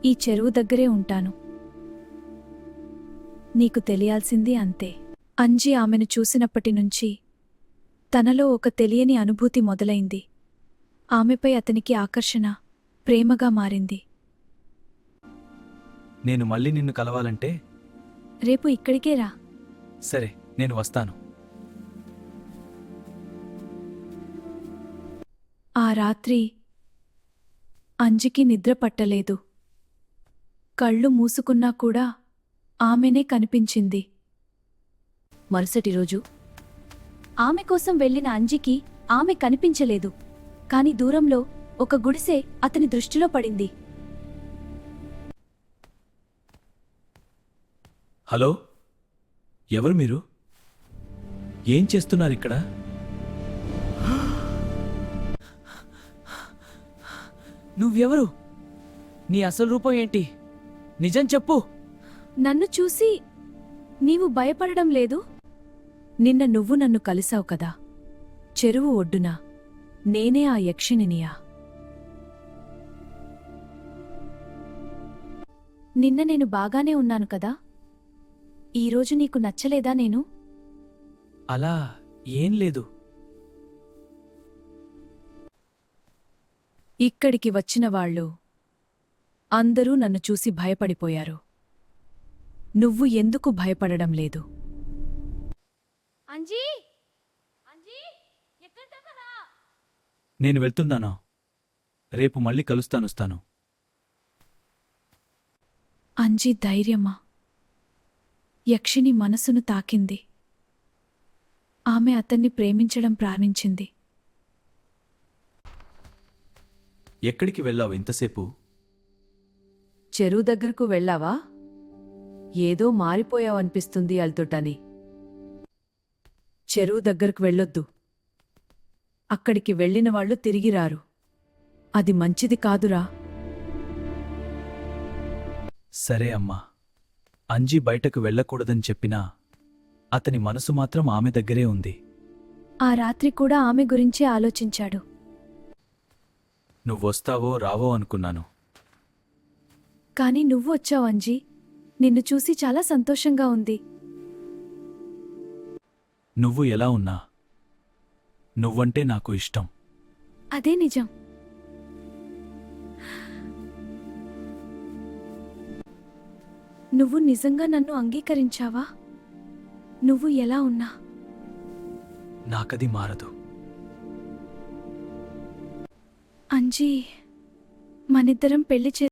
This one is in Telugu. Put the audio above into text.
ఈ చెరువు దగ్గరే ఉంటాను. నీకు తెలియాల్సింది అంతే. అంజి ఆమెను చూసినప్పటినుంచి తనలో ఒక తెలియని అనుభూతి మొదలైంది. ఆమెపై అతనికి ఆకర్షణ, ప్రేమగా మారింది. నేను మళ్ళీ నిన్ను కలవాలంటే రేపు ఇక్కడికే రా. సరే, నేను వస్తాను. ఆ రాత్రి అంజికి నిద్ర పట్టలేదు. కళ్ళు మూసుకున్నా కూడా ఆమెనే కనిపించింది. మరుసటి రోజు ఆమె కోసం వెళ్ళిన అంజికి ఆమె కనిపించలేదు. కాని దూరంలో ఒక గుడిసె అతని దృష్టిలో పడింది. హలో, ఎవరు మీరు? ఏం చేస్తున్నారిక్కడ? నువ్వెవరు? నీ అసలు రూపం ఏంటి? నిజం చెప్పు. నన్ను చూసి నీవు భయపడడం లేదు? నిన్న నువ్వు నన్ను కలిసావు కదా, చెరువు ఒడ్డున. నేనే ఆ యక్షిణినియా. నిన్న నేను బాగానే ఉన్నాను కదా? ఈరోజు నీకు నచ్చలేదా నేను? అలా ఏం లేదు. ఇక్కడికి వచ్చినవాళ్ళు అందరూ నన్ను చూసి భయపడిపోయారు. నువ్వు ఎందుకు భయపడడం లేదు? నేను వెళ్తున్నాను. రేపు మళ్ళీ కలుస్తాను. అంజి ధైర్యమా? యక్షిని మనసును తాకింది. ఆమె అతన్ని ప్రేమించడం ప్రారంభించింది. ఎక్కడికి వెళ్ళావు ఇంతసేపు? చెరువు దగ్గరకు వెళ్ళావా? ఏదో మారిపోయావనిపిస్తుంది అల్తోటని. చెరువు దగ్గరకు వెళ్ళొద్దు. అక్కడికి వెళ్ళినవాళ్లు తిరిగిరారు. అది మంచిది కాదురా. సరే అమ్మా. అంజి బయటకు వెళ్ళకూడదని చెప్పినా అతని మనసు మాత్రం ఆమె దగ్గరే ఉంది. ఆ రాత్రి కూడా ఆమె గురించే ఆలోచించాడు. నువ్వొస్తావో రావో అనుకున్నాను. కాని నువ్వు వచ్చావు అంజీ. నిన్ను చూసి చాలా సంతోషంగా ఉంది. నువ్వు ఎలా ఉన్నా నువ్వంటే నాకు ఇష్టం. అదే నిజం. నువ్వు నిజంగా నన్ను అంగీకరించావా? నువ్వు ఎలా ఉన్నా నాకది మారదు. అంజీ, మనిద్దరం పెళ్లి